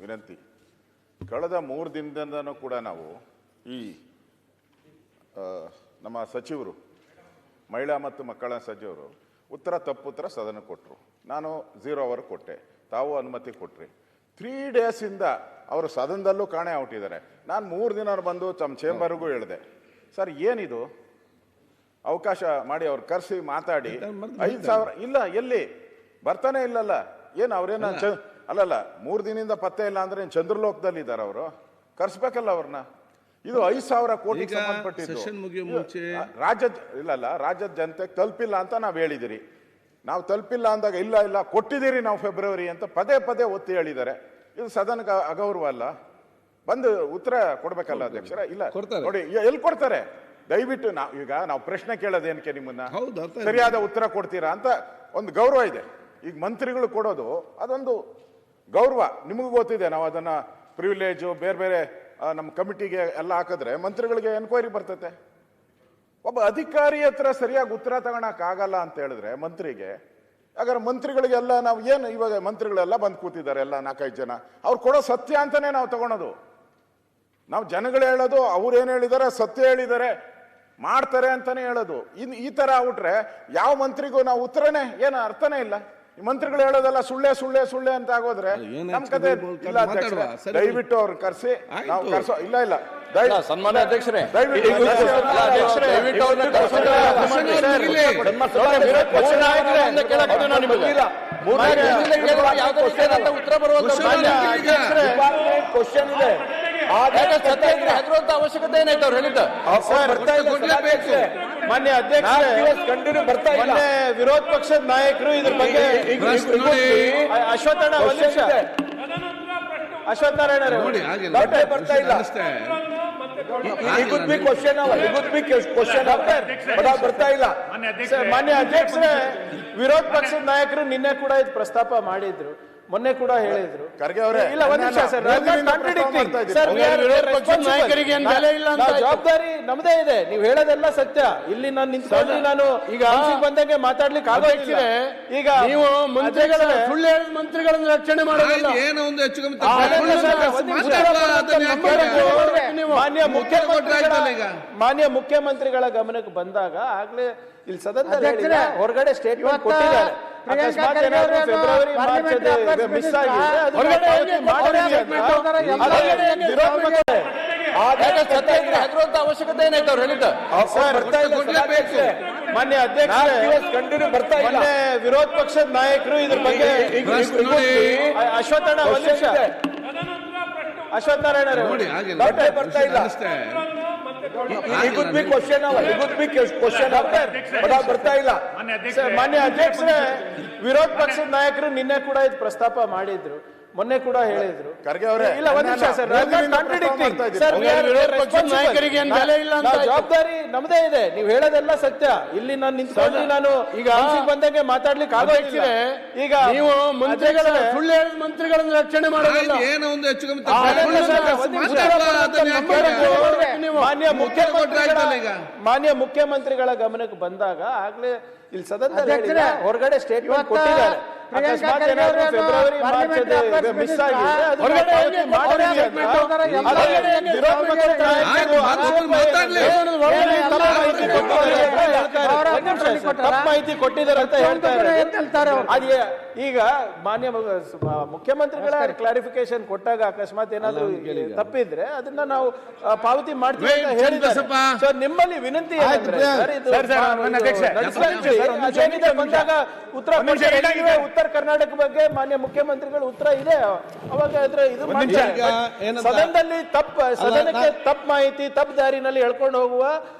ವಿನಂತಿ. ಕಳೆದ 3 ದಿನದಿಂದನೂ ಕೂಡ ನಾವು ಈ ನಮ್ಮ ಸಚಿವರು, ಮಹಿಳಾ ಮತ್ತು ಮಕ್ಕಳ ಸಚಿವರು ಉತ್ತರ ತಪ್ಪುತ್ತರ ಸದನ ಕೊಟ್ಟರು. ನಾನು 0 ಅವರ್ ಕೊಟ್ಟೆ, ತಾವು ಅನುಮತಿ ಕೊಟ್ರಿ. 3 ಡೇಸಿಂದ ಅವರು ಸದನದಲ್ಲೂ ಕಾಣೆ ಔಟಿದ್ದಾರೆ. ನಾನು 3 ದಿನ ಬಂದು ತಮ್ಮ ಚೇಂಬರ್ಗೂ ಹೇಳಿದೆ, ಸರ್ ಏನಿದು ಅವಕಾಶ ಮಾಡಿ ಅವ್ರು ಕರೆಸಿ ಮಾತಾಡಿ 5,000 ಇಲ್ಲ, ಎಲ್ಲಿ ಬರ್ತಾನೆ ಇಲ್ಲಲ್ಲ, ಏನು ಅವ್ರೇನ ಅಲ್ಲಲ್ಲ 3 ದಿನದಿಂದ ಪತ್ತೆ ಇಲ್ಲ ಅಂದ್ರೆ ಚಂದ್ರಲೋಕದಲ್ಲಿ ಇದ್ದಾರೆ ಅವರು, ಕರ್ಸ್ಬೇಕಲ್ಲ ಅವ್ರನ್ನ. ಇದು 5,000 ಕೋಟಿಗೆ ಸಂಬಂಧಪಟ್ಟಿದ್ದು. ರಾಜ್ಯದ ಜನತೆಗೆ ತಲುಪಿಲ್ಲ ಅಂತ ನಾವು ಹೇಳಿದಿರಿ. ನಾವು ತಲುಪಿಲ್ಲ ಅಂದಾಗ ಇಲ್ಲ ಕೊಟ್ಟಿದ್ದೀರಿ ನಾವು ಫೆಬ್ರವರಿ ಅಂತ ಪದೇ ಒತ್ತಿ ಹೇಳಿದ್ದಾರೆ. ಇದು ಸದನಕ್ಕೆ ಅಗೌರವ ಅಲ್ಲ? ಬಂದು ಉತ್ತರ ಕೊಡ್ಬೇಕಲ್ಲ ಅಧ್ಯಕ್ಷರ? ಇಲ್ಲ ನೋಡಿ, ಎಲ್ಲಿ ಕೊಡ್ತಾರೆ? ದಯವಿಟ್ಟು ನಾವು ಪ್ರಶ್ನೆ ಕೇಳೋದೇನಕ್ಕೆ ನಿಮ್ಮನ್ನ, ಸರಿಯಾದ ಉತ್ತರ ಕೊಡ್ತೀರಾ ಅಂತ ಒಂದು ಗೌರವ ಇದೆ. ಈಗ ಮಂತ್ರಿಗಳು ಕೊಡೋದು ಅದೊಂದು ಗೌರವ, ನಿಮಗೂ ಗೊತ್ತಿದೆ. ನಾವು ಅದನ್ನ ಪ್ರಿವಿಲೇಜು ಬೇರೆ ನಮ್ಮ ಕಮಿಟಿಗೆ ಎಲ್ಲ ಹಾಕಿದ್ರೆ ಮಂತ್ರಿಗಳಿಗೆ ಎನ್ಕ್ವೈರಿ ಬರ್ತತೆ. ಒಬ್ಬ ಅಧಿಕಾರಿ ಹತ್ರ ಸರಿಯಾಗಿ ಉತ್ತರ ತಗೊಳಕ್ಕಾಗಲ್ಲ ಅಂತ ಹೇಳಿದ್ರೆ ಮಂತ್ರಿಗೆ, ಹಾಗಾದ್ರೆ ಮಂತ್ರಿಗಳಿಗೆಲ್ಲ ನಾವು ಏನು ಇವಾಗ ಮಂತ್ರಿಗಳೆಲ್ಲ ಬಂದು ಕೂತಿದ್ದಾರೆ, ಎಲ್ಲ 4-5 ಜನ, ಅವ್ರು ಕೊಡೋ ಸತ್ಯ ಅಂತಾನೆ ನಾವು ತಗೊಳೋದು. ನಾವು ಜನಗಳು ಹೇಳೋದು ಅವ್ರೇನು ಹೇಳಿದ್ದಾರೆ, ಸತ್ಯ ಹೇಳಿದ್ದಾರೆ, ಮಾಡ್ತಾರೆ ಅಂತಾನೆ ಹೇಳೋದು. ಈ ತರ ಆಗ್ಬಿಟ್ರೆ ಯಾವ ಮಂತ್ರಿಗೂ ನಾವು ಉತ್ತರನೇ ಏನು ಅರ್ಥನೇ ಇಲ್ಲ. ಈ ಮಂತ್ರಿಗಳು ಹೇಳೋದೆಲ್ಲ ಸುಳ್ಳೆ ಅಂತ ಆಗೋದ್ರೆ ನಮ್ ಕತೆ ಇಲ್ಲ. ದಯವಿಟ್ಟು ಅವ್ರು ಕರ್ಸಿ, ನಾವು ಕರ್ಸೋ ಇಲ್ಲ ಸನ್ಮಾನ್ಯ ಅಧ್ಯಕ್ಷರೇ, ಉತ್ತರ ಕ್ವಶನ್ ಇದೆ, ಹೆದರುವಂತ ಅವಶ್ಯಕತೆ ಏನಾಯ್ತು ಅವ್ರು ಹೇಳಿದ್ದ? ಮಾನ್ಯ ಅಧ್ಯಕ್ಷರೇ, ಕಂಟಿನ್ಯೂ ಬರ್ತಾ ಇಲ್ಲ. ವಿರೋಧ ಪಕ್ಷದ ನಾಯಕರು ಇದ್ರ ಬಗ್ಗೆ ಅಶ್ವತ್ಥನಾರಾಯಣ ಬರ್ತಾ ಇಲ್ಲ. ಬರ್ತಾ ಇಲ್ಲ. ಮಾನ್ಯ ಅಧ್ಯಕ್ಷರೇ, ವಿರೋಧ ಪಕ್ಷದ ನಾಯಕರು ನಿನ್ನೆ ಕೂಡ ಇದು ಪ್ರಸ್ತಾಪ ಮಾಡಿದ್ರು, ಮೊನ್ನೆ ಕೂಡ ಹೇಳಿದ್ರು. ಖರ್ಗೆ ಅವರೇ, ಇಲ್ಲ ಒಂದ್ ನಿಮಿಷ ಸರ್, ಜವಾಬ್ದಾರಿ ನಮ್ದೇ ಇದೆ. ನೀವು ಹೇಳೋದೆಲ್ಲ ಸತ್ಯ. ಇಲ್ಲಿ ನಾನು ನಿಂತ್ಕೊಂಡು ನಾನು ಈಗ ಬಂದಂಗೆ ಮಾತಾಡ್ಲಿಕ್ಕೆ ಆಗೋದಿಲ್ಲ. ಈಗ ನೀವು ಮಂತ್ರಿಗಳ ಸುಳ್ಳು ಹೇಳಿದ ಮಂತ್ರಿಗಳನ್ನು ರಕ್ಷಣೆ ಮಾಡೋದಿಲ್ಲ. ಏನೋ ಒಂದು ಹೆಚ್ಚು ಮಾನ್ಯ ಮುಖ್ಯಮಂತ್ರಿಗಳ ಗಮನಕ್ಕೆ ಬಂದಾಗ ಆಗ್ಲೇ ಇಲ್ಲಿ ಸದನದಲ್ಲಿ ಹೊರಗಡೆ ಸ್ಟೇಟ್ಮೆಂಟ್ ಕೊಟ್ಟಿದ್ದಾರೆ. ಅಕಸ್ಮಾತ್ ಏನಾದ್ರು ಫೆಬ್ರವರಿ ಮಾರ್ಚ್ ಮಿಸ್ ಆಗಿದೆ, ಹೆದರುವಂತ ಅವಶ್ಯಕತೆ ಏನಾಯ್ತು ಅವ್ರು ಹೇಳಿದ್ದ? ಮಾನ್ಯ ಅಧ್ಯಕ್ಷರೇ, ಕಂಟಿನ್ಯೂ ಬರ್ತಾ ಇಲ್ಲ. ವಿರೋಧ ಪಕ್ಷದ ನಾಯಕರು ಇದ್ರ ಬಗ್ಗೆ ಅಶ್ವತ್ಥನಾರಾಯಣ ಬರ್ತಾ ಇಲ್ಲ. ಬರ್ತಾ ಇಲ್ಲ. ಮಾನ್ಯ ಅಧ್ಯಕ್ಷರೇ, ವಿರೋಧ ಪಕ್ಷದ ನಾಯಕರು ನಿನ್ನೆ ಕೂಡ ಇದು ಪ್ರಸ್ತಾಪ ಮಾಡಿದ್ರು, ಮೊನ್ನೆ ಕೂಡ ಹೇಳಿದ್ರು. ಖರ್ಗೆ ಅವರೇ, ಇಲ್ಲ ಒಂದ್ ನಿಮಿಷ ಸರ್, ಜವಾಬ್ದಾರಿ ನಮ್ದೇ ಇದೆ. ನೀವು ಹೇಳೋದೆಲ್ಲ ಸತ್ಯ. ಇಲ್ಲಿ ನಾನು ನಿಂತ್ಕೊಂಡು ನಾನು ಈಗ ಬಂದಂಗೆ ಮಾತಾಡ್ಲಿಕ್ಕೆ ಆಗೋದಿಲ್ಲ. ಈಗ ನೀವು ಮಂತ್ರಿಗಳ ಸುಳ್ಳು ಹೇಳಿದ ಮಂತ್ರಿಗಳನ್ನು ರಕ್ಷಣೆ ಮಾಡೋದಿಲ್ಲ. ಏನೋ ಒಂದು ಹೆಚ್ಚು ಮಾನ್ಯ ಮುಖ್ಯಮಂತ್ರಿಗಳ ಗಮನಕ್ಕೆ ಬಂದಾಗ ಆಗ್ಲೇ ಇಲ್ಲಿ ಸದನದಲ್ಲಿ ಹೊರಗಡೆ ಸ್ಟೇಟ್ಮೆಂಟ್ ಕೊಟ್ಟಿದ್ದಾರೆ. ಅಕಸ್ಮಾತ್ ಏನಾದ್ರು ಫೆಬ್ರವರಿ ಮಾರ್ಚ್ ಮಿಸ್ ಆಗಿದೆ, ಮಾಹಿತಿ ಕೊಟ್ಟಿದ್ದಾರೆ ಅಂತ ಹೇಳ್ತಾರೆ. ಈಗ ಮಾನ್ಯ ಮುಖ್ಯಮಂತ್ರಿಗಳ ಕ್ಲಾರಿಫಿಕೇಶನ್ ಕೊಟ್ಟಾಗ ಅಕಸ್ಮಾತ್ ಏನಾದ್ರು ತಪ್ಪಿದ್ರೆ ಅದನ್ನ ನಾವು ಪಾವತಿ ಮಾಡ್ತೀವಿ ಅಂತ ಹೇಳಿದ್ದಾರೆ. ನಿಮ್ಮಲ್ಲಿ ವಿನಂತಿ ಬಂದಾಗ ಉತ್ತರ ಕರ್ನಾಟಕ ಬಗ್ಗೆ ಮಾನ್ಯ ಮುಖ್ಯಮಂತ್ರಿಗಳ ಉತ್ತರ ಇದೆ, ಅವಾಗ ಇದು ಸದನದಲ್ಲಿ ಸದನಕ್ಕೆ ತಪ್ಪು ಮಾಹಿತಿ ತಪ್ಪು ದಾರಿನಲ್ಲಿ ಹೇಳ್ಕೊಂಡು ಹೋಗುವ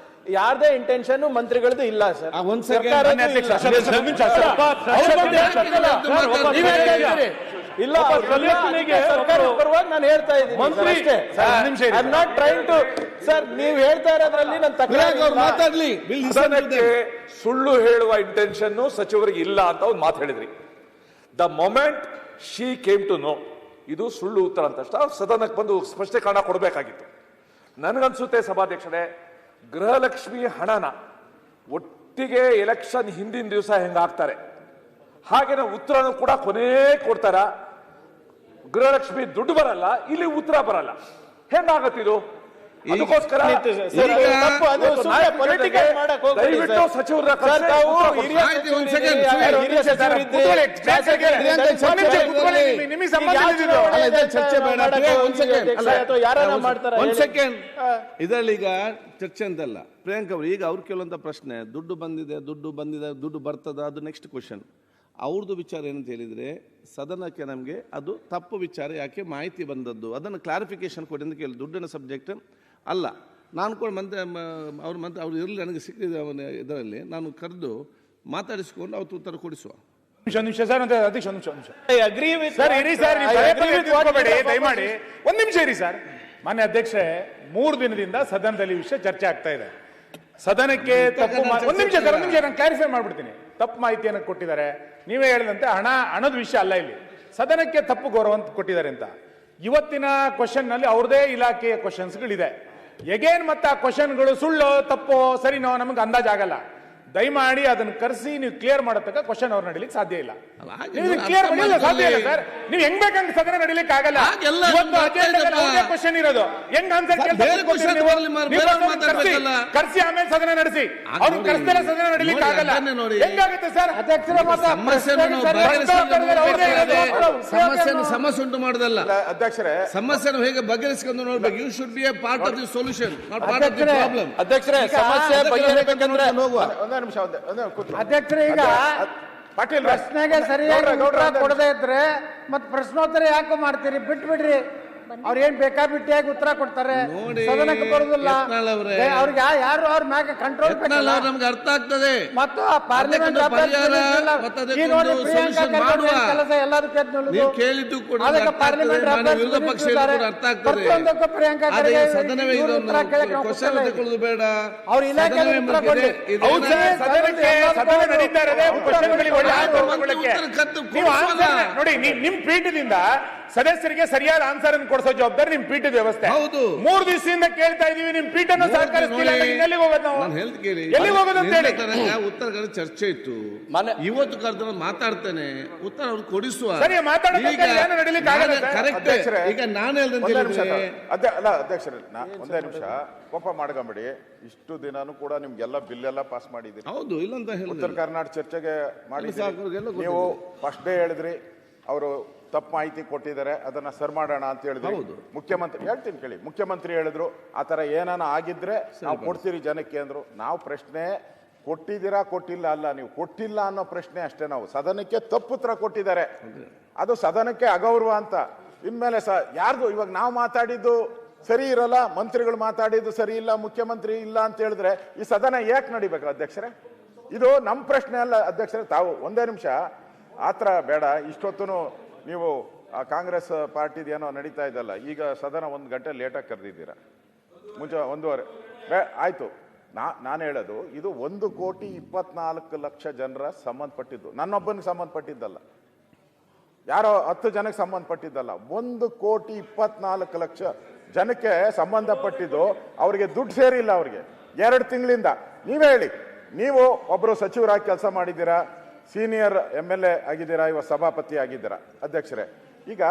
ಯಾರದೇ ಇಂಟೆನ್ಷನ್ ಮಂತ್ರಿಗಳದ್ದು ಇಲ್ಲ ಸರ್. ಇಲ್ಲ, ನಾನು ಹೇಳ್ತಾ ಇದ್ದೀನಿ, ಸರ್ ನೀವು ಹೇಳ್ತಾ ಇರೋದ್ರಲ್ಲಿ ನಾನು ಮಾತಾಡ್ಲಿ. ಸುಳ್ಳು ಹೇಳುವ ಇಂಟೆನ್ಷನ್ ಸಚಿವರಿಗೆ ಇಲ್ಲ ಅಂತ ಒಂದು ಮಾತು ಹೇಳಿದ್ರಿ. The moment she came to know ಇದು ಸುಳ್ಳು ಉತ್ತರ ಅಂತ ಸದನಕ್ಕೆ ಬಂದು ಸ್ಪಷ್ಟೀಕರಣ ಕೊಡಬೇಕಾಗಿತ್ತು. ನನಗನ್ಸುತ್ತೆ ಸಭಾಧ್ಯಕ್ಷರೇ, ಗೃಹಲಕ್ಷ್ಮಿ ಹಣನ ಒಟ್ಟಿಗೆ ಎಲೆಕ್ಷನ್ ಹಿಂದಿನ ದಿವಸ ಹೆಂಗಾಗ್ತಾರೆ ಹಾಗೇನೆ ಉತ್ತರನೂ ಕೂಡ ಕೊನೆ ಕೊಡ್ತಾರ. ಗೃಹಲಕ್ಷ್ಮಿ ದುಡ್ಡು ಬರಲ್ಲ, ಇಲ್ಲಿ ಉತ್ತರ ಬರಲ್ಲ. ಹೆಂಗಾಗತ್ತಿದು? ಅದಕ್ಕೋಸ್ಕರ ದಯವಿಟ್ಟು ಸಚಿವರ ಇದರಲ್ಲಿ ಈಗ ಚರ್ಚೆ ಅಂತಲ್ಲ. ಪ್ರಿಯಾಂಕ್ ಅವರು ಈಗ ಅವ್ರು ಕೇಳುವಂತ ಪ್ರಶ್ನೆ, ದುಡ್ಡು ಬಂದಿದೆ, ದುಡ್ಡು ಬರ್ತದ, ಅದು ನೆಕ್ಸ್ಟ್ ಕ್ವಶನ್. ಅವ್ರದ್ದು ವಿಚಾರ ಏನಂತ ಹೇಳಿದರೆ, ಸದನಕ್ಕೆ ನಮಗೆ ಅದು ತಪ್ಪು ವಿಚಾರ, ಯಾಕೆ ಮಾಹಿತಿ ಬಂದದ್ದು ಅದನ್ನು ಕ್ಲಾರಿಫಿಕೇಶನ್ ಕೊಡಿ ಅಂತ ಕೇಳಿ. ದುಡ್ಡಿನ ಸಬ್ಜೆಕ್ಟ್ ಅಲ್ಲ. ನಾನು ಕೂಡ ಅವ್ರು ಇರಲಿ, ನನಗೆ ಸಿಕ್ಕಿದ ಇದರಲ್ಲಿ ನಾನು ಕರೆದು ಮಾತಾಡಿಸಿಕೊಂಡು ಅವತ್ತು ಉತ್ತರ ಕೊಡಿಸುವ. ನಿಮಿಷ ಸರ್, ಅಧ್ಯಕ್ಷ ದಯಮಾಡಿ ಒಂದು ನಿಮಿಷ ಇರಿ ಸರ್. ಮಾನ್ಯ ಅಧ್ಯಕ್ಷೆ, 3 ದಿನದಿಂದ ಸದನದಲ್ಲಿ ವಿಷಯ ಚರ್ಚೆ ಆಗ್ತಾ ಇದೆ. ಸದನಕ್ಕೆ ತಪ್ಪು ಒಂದು ನಿಮಿಷ ನಾನು ಕ್ಲಾರಿಫೈ ಮಾಡ್ಬಿಡ್ತೀನಿ. ತಪ್ಪು ಮಾಹಿತಿಯನ್ನು ಕೊಟ್ಟಿದ್ದಾರೆ. ನೀವೇ ಹೇಳಿದಂತೆ ಹಣದ ವಿಷಯ ಅಲ್ಲ ಇಲ್ಲಿ, ಸದನಕ್ಕೆ ತಪ್ಪು ಗೌರವ ಅಂತ ಕೊಟ್ಟಿದ್ದಾರೆ ಅಂತ. ಇವತ್ತಿನ ಕ್ವಶನ್ ನಲ್ಲಿ ಅವ್ರದೇ ಇಲಾಖೆಯ ಕ್ವಶನ್ಸ್ಗಳಿದೆ. ಎಗೇನ್ ಮತ್ತೆ ಆ ಕ್ವಶನ್ಗಳು ಸುಳ್ಳು ತಪ್ಪೋ ಸರಿನೋ ನಮಗೆ ಅಂದಾಜಾಗಲ್ಲ. ದಯಮಾಡಿ ಅದನ್ನು ಕರೆಸಿ ನೀವು ಕ್ಲಿಯರ್ ಮಾಡತಕ್ಕ ಕ್ವಶನ್ ಅವ್ರು ನಡೀಲಿಕ್ಕೆ ಸಾಧ್ಯ ಇಲ್ಲ. ಕ್ಲಿಯರ್ ಮಾಡಲಿಲ್ಲ ಸಾಧ್ಯ ಇಲ್ಲ ಸರ್. ನೀವು ಹೆಂಗ್ ಬೇಕಂತ ಸದನ ನಡೀಲಿಕ್ಕೆ ಆಗಲ್ಲ. ಕ್ವಶನ್ ಇರೋದು ಹೆಂಗ್ ಆನ್ಸರ್ ಕರ್ಸಿ ಆಮೇಲೆ ಸದನ ನಡೆಸಿ. ಅವ್ರು ಕರ್ಸಿದ್ರೆ ಸದನ ನಡೀಲಿಕ್ಕೆ ಆಗಲ್ಲ. ಹೆಂಗಾಗುತ್ತೆ ಸರ್? ಸಮಸ್ಯೆ ಉಂಟು ಮಾಡೋದಲ್ಲ ಅಧ್ಯಕ್ಷರೇ, ಸಮಸ್ಯೆಯನ್ನು ಹೇಗೆ ಬಗೆಹರಿಸಿಕೊಂಡು ನೋಡ್ಬೇಕು. You should be a part of the solution, not part of the problem. ಅಧ್ಯಕ್ಷರೇ, ಸಮಸ್ಯೆ ಬಗೆಹರಿಸಬೇಕಂದ್ರೆ ಅಧ್ಯಕ್ಷರೇ, ಈಗ ಪ್ರಶ್ನೆಗೆ ಸರಿಯಾಗಿ ಉತ್ತರ ಕೊಡದೇ ಇದ್ರೆ ಮತ್ ಪ್ರಶ್ನೋತ್ತರ ಯಾಕೆ ಮಾಡ್ತೀರಿ? ಬಿಟ್ಬಿಡ್ರಿ. ಅವ್ರು ಏನ್ ಬೇಕಾಬಿಟ್ಟಿಯಾಗಿ ಉತ್ತರ ಕೊಡ್ತಾರೆ, ಸದನಕ್ಕೆ ಬರುದಿಲ್ಲ. ಅವ್ರಿಗೆ ಯಾರು ಅವ್ರ ಮ್ಯಾಗ ಕಂಟ್ರೋಲ್ ನಮ್ಗೆ ಅರ್ಥ ಆಗ್ತದೆ. ಮತ್ತು ಪಾರ್ಲಿಮೆಂಟ್ ನೀವು ಕೇಳಿದ್ದು ಕೂಡ ವಿರೋಧ ಪಕ್ಷ ಅರ್ಥ ಆಗ್ತದೆ. ಕ್ವಶನ್ ತಗೊಳ್ಳೋದು ಬೇಡ. ಅವ್ರ ಇಲಾಖೆ ನೋಡಿ, ನಿಮ್ ಪೀಠದಿಂದ ಸದಸ್ಯರಿಗೆ ಸರಿಯಾದ ಆನ್ಸರ್ ಅನ್ನು ಕೊಡಿಸೋ ಜವಾಬ್ದಾರಿ ನಿಮ್ ಪೀಠದ ವ್ಯವಸ್ಥೆ. ಹೌದು, 3 ದಿವಸದಿಂದ ಕೇಳ್ತಾ ಇದೀವಿ, ನಿಮ್ ಪೀಠನ ಸಹಕರಿಸ್ತಿಲ್ಲ. ಎಲ್ಲಿಗೆ ಹೋಗೋದು ನಾವು? ಎಲ್ಲಿಗೆ ಹೋಗೋದು ಅಂತ ಹೇಳಿ ಉತ್ತರಗಳ ಚರ್ಚೆ ಇತ್ತು. ಇವತ್ತು ಕರೆದ ಮಾತಾಡ್ತೇನೆ, ಉತ್ತರ ಅವ್ರು ಕೊಡಿಸುವ. ಸರಿ, ಕರೆಕ್ಟ್. ಈಗ ನಾನು ಅಧ್ಯಕ್ಷರೇ, ಒಂದೇ ನಿಮಿಷ ಕೋಪ ಮಾಡ್ಕೊಂಬಿಡಿ. ಇಷ್ಟು ದಿನಾನು ಕೂಡ ನಿಮ್ಗೆಲ್ಲ ಬಿಲ್ ಎಲ್ಲ ಪಾಸ್ ಮಾಡಿದ್ದೀರಿ. ಹೌದು, ಇಲ್ಲಂತ ಹೇಳಿ ಉತ್ತರ ಕರ್ನಾಟಕ ಚರ್ಚೆಗೆ ಮಾಡಿದ್ದೀರಿ. ನೀವು ಫಸ್ಟ್ ಡೇ ಹೇಳಿದ್ರಿ ಅವರು ತಪ್ಪು ಮಾಹಿತಿ ಕೊಟ್ಟಿದ್ದಾರೆ, ಅದನ್ನ ಸರ್ ಮಾಡೋಣ ಅಂತ ಹೇಳಿದ್ರಿ. ಮುಖ್ಯಮಂತ್ರಿ ಹೇಳ್ತೀನಿ ಕೇಳಿ, ಮುಖ್ಯಮಂತ್ರಿ ಹೇಳಿದ್ರು ಆ ತರ ಏನಾನ ಆಗಿದ್ರೆ ನಾವು ಕೊಡ್ತೀರಿ ಜನಕ್ಕೆ ಅಂದ್ರು. ನಾವು ಪ್ರಶ್ನೆ ಕೊಟ್ಟಿದ್ದೀರಾ ಕೊಟ್ಟಿಲ್ಲ ಅಲ್ಲ, ನೀವು ಕೊಟ್ಟಿಲ್ಲ ಅನ್ನೋ ಪ್ರಶ್ನೆ ಅಷ್ಟೇ. ನಾವು ಸದನಕ್ಕೆ ತಪ್ಪು ಉತ್ತರ ಕೊಟ್ಟಿದ್ದಾರೆ, ಅದು ಸದನಕ್ಕೆ ಅಗೌರವ ಅಂತ. ಇನ್ಮೇಲೆ ಯಾರ್ದು ಇವಾಗ ನಾವು ಮಾತಾಡಿದ್ದು ಸರಿ ಇರಲ್ಲ, ಮಂತ್ರಿಗಳು ಮಾತಾಡಿದ್ದು ಸರಿ ಇಲ್ಲ, ಮುಖ್ಯಮಂತ್ರಿ ಇಲ್ಲ ಅಂತ ಹೇಳಿದ್ರೆ ಈ ಸದನ ಯಾಕೆ ನಡಿಬೇಕು ಅಧ್ಯಕ್ಷರೇ? ಇದು ನಮ್ಮ ಪ್ರಶ್ನೆ ಅಲ್ಲ ಅಧ್ಯಕ್ಷರೇ. ತಾವು ಒಂದೇ ನಿಮಿಷ ಆತರ ಬೇಡ. ಇಷ್ಟೊತ್ತು ನೀವು ಕಾಂಗ್ರೆಸ್ ಪಾರ್ಟಿದ ಏನೋ ನಡೀತಾ ಇದ್ದಲ್ಲ, ಈಗ ಸದನ 1 ಗಂಟೆ ಲೇಟಾಗಿ ಕರೆದಿದ್ದೀರಾ. ಮುಂಚೆ 1:30 ಆಯ್ತು. ನಾನು ಹೇಳೋದು ಇದು 1,24,00,000 ಜನರ ಸಂಬಂಧಪಟ್ಟಿದ್ದು, ನನ್ನೊಬ್ಬನಿಗೆ ಸಂಬಂಧಪಟ್ಟಿದ್ದಲ್ಲ, ಯಾರೋ 10 ಜನಕ್ಕೆ ಸಂಬಂಧಪಟ್ಟಿದ್ದಲ್ಲ. 1,24,00,000 ಜನಕ್ಕೆ ಸಂಬಂಧಪಟ್ಟಿದ್ದು. ಅವರಿಗೆ ದುಡ್ಡು ಸೇರಿಲ್ಲ. ಅವ್ರಿಗೆ 2 ತಿಂಗಳಿಂದ. ನೀವೇ ಹೇಳಿ, ನೀವು ಒಬ್ಬರು ಸಚಿವರಾಗಿ ಕೆಲಸ ಮಾಡಿದ್ದೀರಾ, ಸೀನಿಯರ್ MLA ಆಗಿದ್ದೀರಾ, ಇವಾಗ ಸಭಾಪತಿ ಆಗಿದ್ದೀರಾ ಅಧ್ಯಕ್ಷರೇ. ಈಗ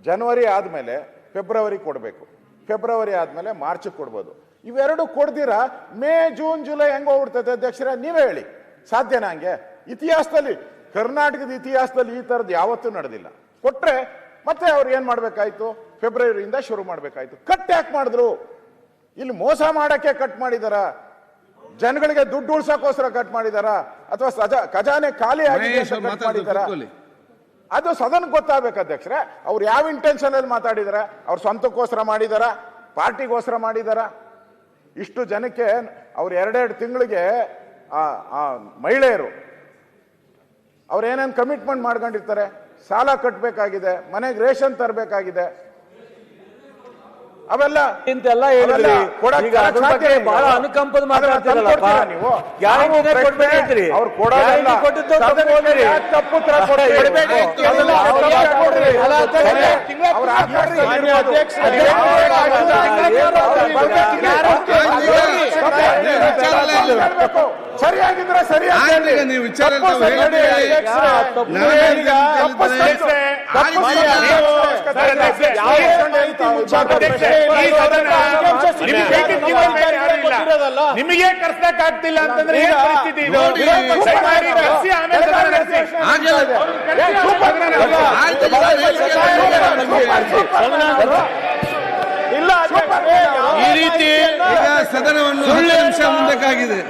ಜನವರಿ ಆದಮೇಲೆ ಫೆಬ್ರವರಿ ಕೊಡಬೇಕು, ಫೆಬ್ರವರಿ ಆದಮೇಲೆ ಮಾರ್ಚಿಗೆ ಕೊಡ್ಬೋದು. ಇವೆರಡು ಕೊಡ್ದಿರಾ ಮೇ ಜೂನ್ ಜುಲೈ ಹೆಂಗೆ ಹೋಗ್ಬಿಡ್ತದೆ ಅಧ್ಯಕ್ಷರೇ? ನೀವೇ ಹೇಳಿ, ಸಾಧ್ಯನಾ? ಹಂಗೆ ಇತಿಹಾಸದಲ್ಲಿ, ಕರ್ನಾಟಕದ ಇತಿಹಾಸದಲ್ಲಿ ಈ ಥರದ್ದು ಯಾವತ್ತೂ ನಡೆದಿಲ್ಲ. ಕೊಟ್ರೆ ಮತ್ತೆ ಅವ್ರು ಏನು ಮಾಡಬೇಕಾಯ್ತು? ಫೆಬ್ರವರಿಯಿಂದ ಶುರು ಮಾಡಬೇಕಾಯ್ತು. ಕಟ್ ಯಾಕೆ ಮಾಡಿದ್ರು? ಇಲ್ಲಿ ಮೋಸ ಮಾಡೋಕ್ಕೆ ಕಟ್ ಮಾಡಿದಾರ? ಜನಗಳಿಗೆ ದುಡ್ಡು ಉಳ್ಸಕ್ಕೋಸ್ಕರ ಕಟ್ ಮಾಡಿದಾರ? ಅಥವಾ ಖಜಾನೆ ಖಾಲಿ ಆಗಿದೆ ಕಟ್ ಮಾಡಿದಾರ? ಅದು ಸದನಕ್ಕೆ ಗೊತ್ತಾಗಬೇಕು ಅಧ್ಯಕ್ಷರೇ. ಅವ್ರು ಯಾವ ಇಂಟೆನ್ಷನ್ ಅಲ್ಲಿ ಮಾತಾಡಿದಾರ? ಅವ್ರ ಸ್ವಂತಕ್ಕೋಸ್ಕರ ಮಾಡಿದಾರ, ಪಾರ್ಟಿಗೋಸ್ಕರ ಮಾಡಿದಾರ? ಇಷ್ಟು ಜನಕ್ಕೆ ಅವ್ರು 2 ತಿಂಗಳಿಗೆ ಆ ಮಹಿಳೆಯರು ಅವ್ರು ಏನೇನು ಕಮಿಟ್ಮೆಂಟ್ ಮಾಡ್ಕೊಂಡಿರ್ತಾರೆ, ಸಾಲ ಕಟ್ಟಬೇಕಾಗಿದೆ, ಮನೆಗೆ ರೇಷನ್ ತರಬೇಕಾಗಿದೆ, ಅವೆಲ್ಲ ಇಂತೆಲ್ಲ ಹೇಳಿದ್ರಿ. ಈಗ ಅದ್ರ ಬಗ್ಗೆ ಬಹಳ ಅನುಕಂಪದ ಮಾತಾಡ್ತಿರಲ್ಲಪ್ಪ. ನೀವು ಗ್ಯಾರಂಟಿನೇ ಕೊಡ್ಬೇಕಂತೀರಿ. ಅವ್ರು ಕೊಡೋದಲ್ಲ, ಕೊಟ್ಟಿದ್ದು ತಪ್ಪು ಉತ್ತರ ಕೊಡಬೇಡಿ. ಹೇಳ್ಬೇಕು. ಸರಿಯಾಗಿದ್ರೆ ಸರಿಯಾಗಿ ಆಯ್ತು, ಈಗ ನೀವು ವಿಚಾರ ತಪ್ಪು ತಾವು ಸರಿ ಹೇಳಿ. ಹೇಳಿ. ನಾನು ಹೇಳಿದ ತಪ್ಪು ಅಂತ ಸರಿ. ಹೇಳಿದ್ರೆ ತಪ್ಪು ಸರಿ. ನಿಮಗೆ ಕರ್ಸಕ್ ಆಗ್ತಿಲ್ಲ ಅಂತಂದ್ರೆ ಏನ್ ಪರಿಸ್ಥಿತಿ ಇದು? ನೋಡಿ. ದಯಮಾಡಿ ಕರ್ಸಿ, ಆಮೇಲೆ ಸದನ ನಡೆಸಿ. ಆಗಿಲ್ಲ. ಆಯ್ತು, ಇಲ್ಲ ಈ ರೀತಿ ಈಗ ಸದನವನ್ನು 10 ನಿಮಿಷ ಮುಂದಕ್ಕಾಗಿದೆ.